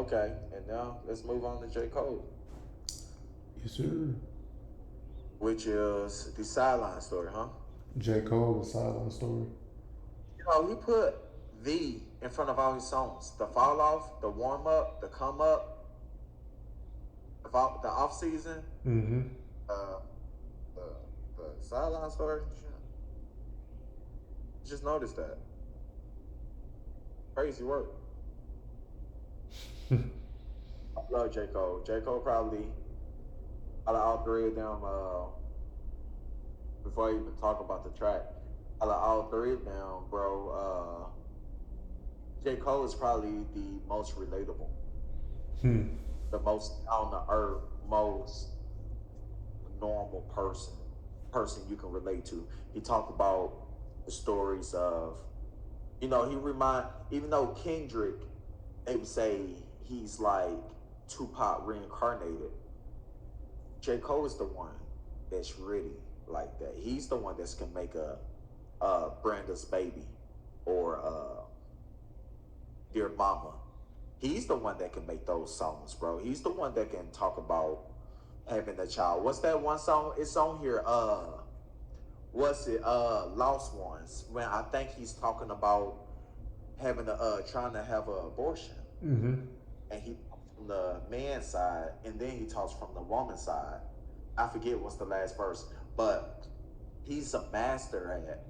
Okay, and now let's move on to J. Cole, Yes, sir. which is the sideline story, huh? J. Cole, the Sideline story. He put the in front of all his songs. The fall off, the warm up, the come up, the off season, Mm-hmm. uh, the, the sideline story. Just noticed that. Crazy work. I love J. Cole. J. Cole probably out of all three of them, before I even talk about the track, out of all three of them, bro, J. Cole is probably the most relatable, Hmm. the most on the earth, most normal person you can relate to. He talked about the stories of, he remind, even though Kendrick, they would say he's like Tupac reincarnated. J. Cole is the one that's really like that. He's the one that's can make a Branda's baby or Dear Mama. He's the one that can make those songs, bro. He's the one that can talk about having a child. What's that one song? It's on here. What's it? Lost Ones. When I think he's talking about having a trying to have an abortion, Mm-hmm. and he talks from the man's side, and then he talks from the woman's side. I forget what's the last verse, but he's a master at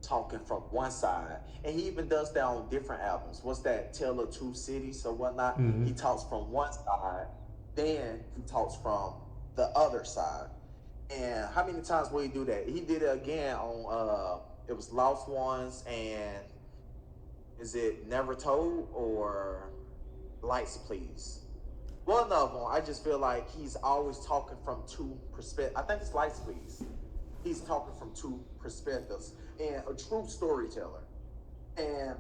talking from one side, and he even does that on different albums. What's that? Tale of Two Cities or whatnot. Mm-hmm. He talks from one side, then he talks from the other side. And how many times will he do that? He did it again on it was Lost Ones, and is it Never Told or Lights Please? One of them, I just feel like he's always talking from two perspectives. I think it's Lights Please. He's talking from two perspectives and a true storyteller. And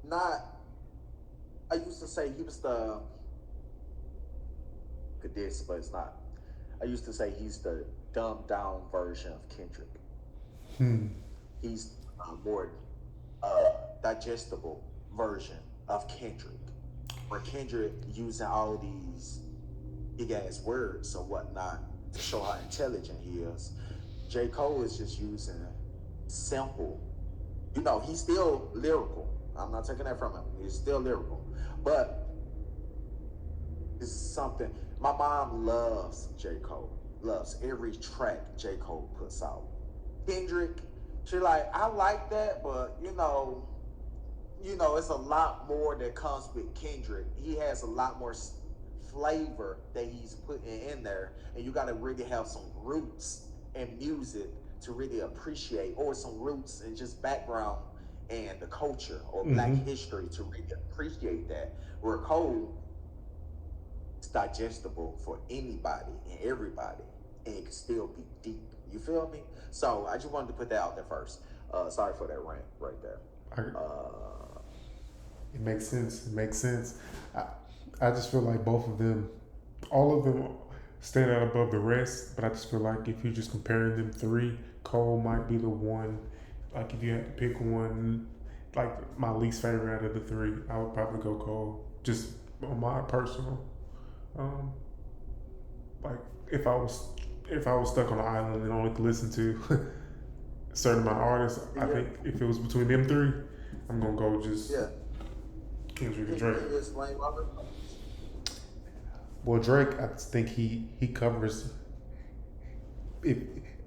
not, I used to say he was the, this, but it's not. I used to say he's the dumbed down version of Kendrick. Hmm. He's a more uh, digestible version of Kendrick, where Kendrick using all these big ass words or whatnot to show how intelligent he is. J. Cole is just using simple. He's still lyrical. I'm not taking that from him. He's still lyrical. But it's something. My mom loves J. Cole. Loves every track J. Cole puts out. Kendrick, she like, I like that, but it's a lot more that comes with Kendrick. He has a lot more flavor that he's putting in there, and you got to really have some roots in music to really appreciate, or some roots and just background and the culture or Black Mm-hmm. history to really appreciate that. Where Cole is digestible for anybody and everybody, and it can still be deep. You feel me? So I just wanted to put that out there first. Sorry for that rant right there. I, Uh, it makes sense. It makes sense. I, I just feel like both of them, all of them, stand out above the rest. But I just feel like if you're just comparing them three, Cole might be the one. Like if you had to pick one, like my least favorite out of the three, I would probably go Cole. Just on my personal, um, like if I was if I was stuck on an island and only could listen to a certain amount of artists, I yeah, think if it was between them three, I'm gonna go just yeah. Kendrick and Can Drake. you explain Robert? Well, Drake, I think he covers if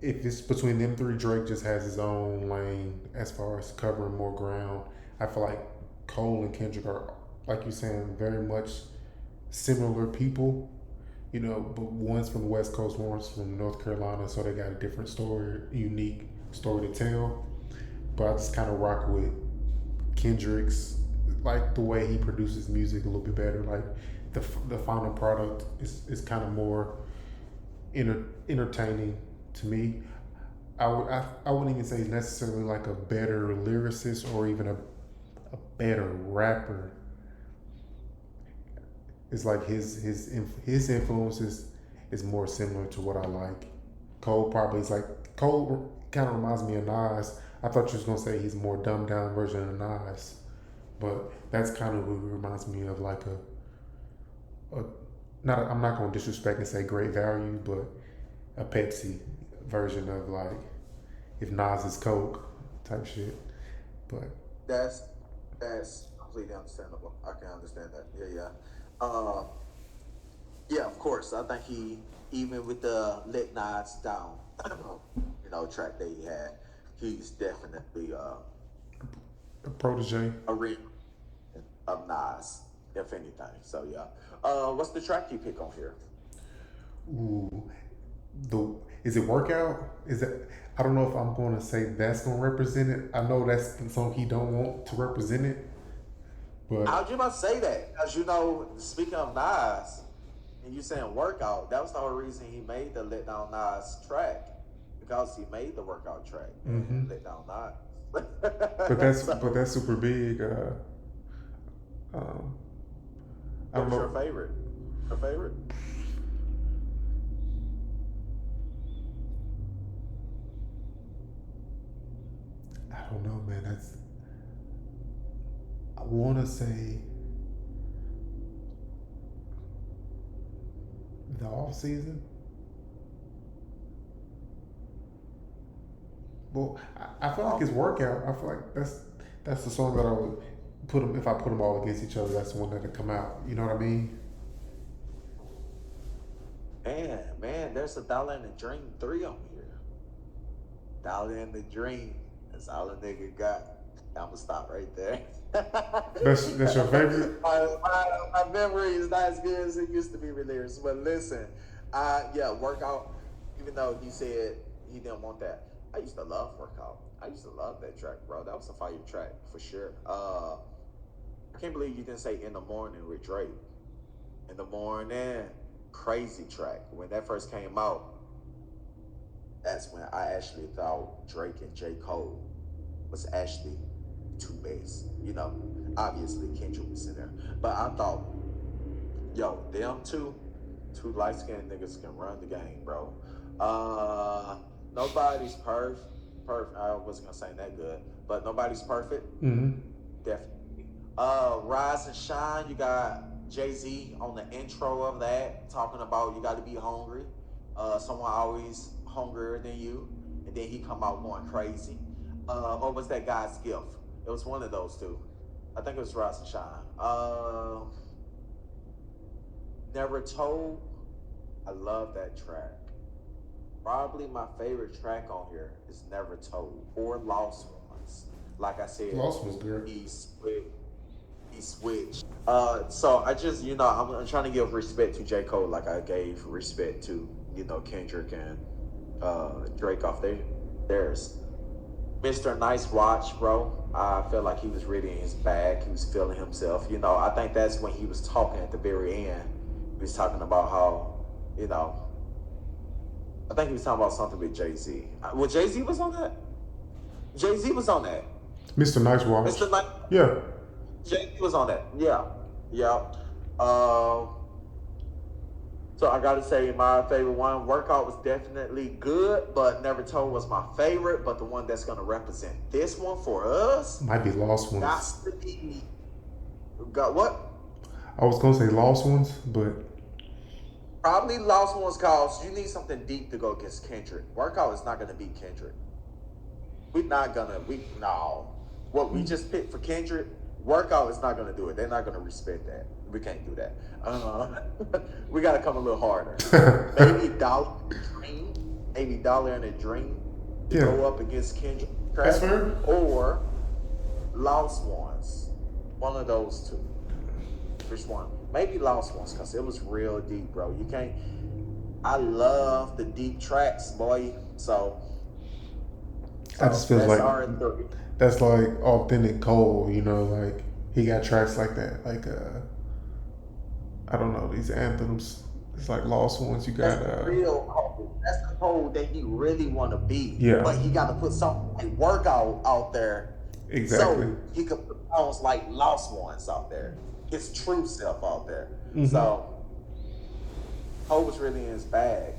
if it's between them three, Drake just has his own lane as far as covering more ground. I feel like Cole and Kendrick are, like you're saying, very much similar people, but one's from the West Coast, one's from North Carolina, so they got a different story, unique story to tell. But I just kind of rock with Kendrick's, like the way he produces music a little bit better. Like the final product is kind of more entertaining to me. I wouldn't even say necessarily like a better lyricist or even a better rapper. It's like his influences is more similar to what I like. Cole probably is like Cole kind of reminds me of Nas. I thought you was gonna say he's a more dumbed down version of Nas, but that's kind of what reminds me of, like a not. I'm not gonna disrespect and say great value, but a Pepsi version of like if Nas is Coke type shit. But That's that's completely understandable. I can understand that. Yeah, yeah. Um, yeah, of course. I think he even with the Let Nas Down, track that he had, he's definitely a protege. a real of Nas, if anything. So yeah. What's the track you pick on here? Ooh, the is it workout? Is that I don't know if I'm going to say that's going to represent it. I know that's the song he don't want to represent it, I but was just about to say that, because speaking of Nas, and you saying workout, that was the whole reason he made the Let Down Nas track, because he made the workout track mm-hmm. and Let Down but Nas. that's So, super big. Um, I what don't was your know. favorite? Your favorite? I don't know, man. That's I want to say the off season. Well, I feel like Oh his workout. I feel like that's the song that I would put them if I put them all against each other. That's the one that would come out. You know what I mean? man, there's a Dollar and a Dream 3 on here. Dollar and the Dream. That's all a nigga got. I'm gonna stop right there. That's your favorite. My memory is not as good as it used to be with lyrics. But listen, yeah, workout. Even though he said he didn't want that, I used to love workout. I used to love that track, bro. That was a fire track for sure. I can't believe you didn't say "In the Morning" with Drake. In the morning, crazy track. When that first came out, that's when I actually thought Drake and J.Cole was actually two best. Obviously Kendrick was in there, but I thought, yo, them two light skinned niggas can run the game, bro. Uh, nobody's perfect. Perfect. I wasn't gonna say that good, but nobody's perfect. Mm-hmm. Definitely. Rise and Shine. You got Jay-Z on the intro of that, talking about you got to be hungry. Someone always hungrier than you, and then he come out going crazy. Or was that God's gift? It was one of those two. I think it was Rise and Shine. Never Told. I love that track. Probably my favorite track on here is Never Told or Lost Ones. Like I said, Lost was good. he switched. So I just, I'm trying to give respect to J. Cole like I gave respect to, Kendrick and Drake off theirs. Mr. Nice Watch, bro. I felt like he was really in his bag. He was feeling himself. I think that's when he was talking at the very end. He was talking about how, I think he was talking about something with Jay-Z. Well, Jay-Z was on that? Jay-Z was on that. Mr. Nice Watch. Mr. Nice. Yeah. Jay-Z was on that. Yeah. Yeah. Uh, so I gotta say my favorite one, Workout, was definitely good, but Never Told was my favorite. But the one that's gonna represent this one for us Might be Lost Ones. got to be got what? I was gonna say Lost Ones, but Probably Lost Ones, cause you need something deep to go against Kendrick. Workout is not gonna beat Kendrick. We're not gonna no. What we just picked for Kendrick, Workout is not gonna do it. They're not gonna respect that. We can't do that. We gotta come a little harder. Maybe Dollar and a Dream. Maybe Dollar and a Dream to Yeah. go up against Kendrick. That's fair. Or Lost Ones. One of those two. Which one? Maybe Lost Ones, because it was real deep, bro. You can't. I love the deep tracks, boy. So I just feel that's like our three. that's like authentic Cole, like he got tracks like that. Like I don't know, these anthems. It's like Lost Ones. You got That's the real Cole. That's the Cole that he really want to be. Yeah. But he got to put something like Workout out there. Exactly. So he could put songs like Lost Ones out there. His true self out there. Mhm. So Cole was really in his bag.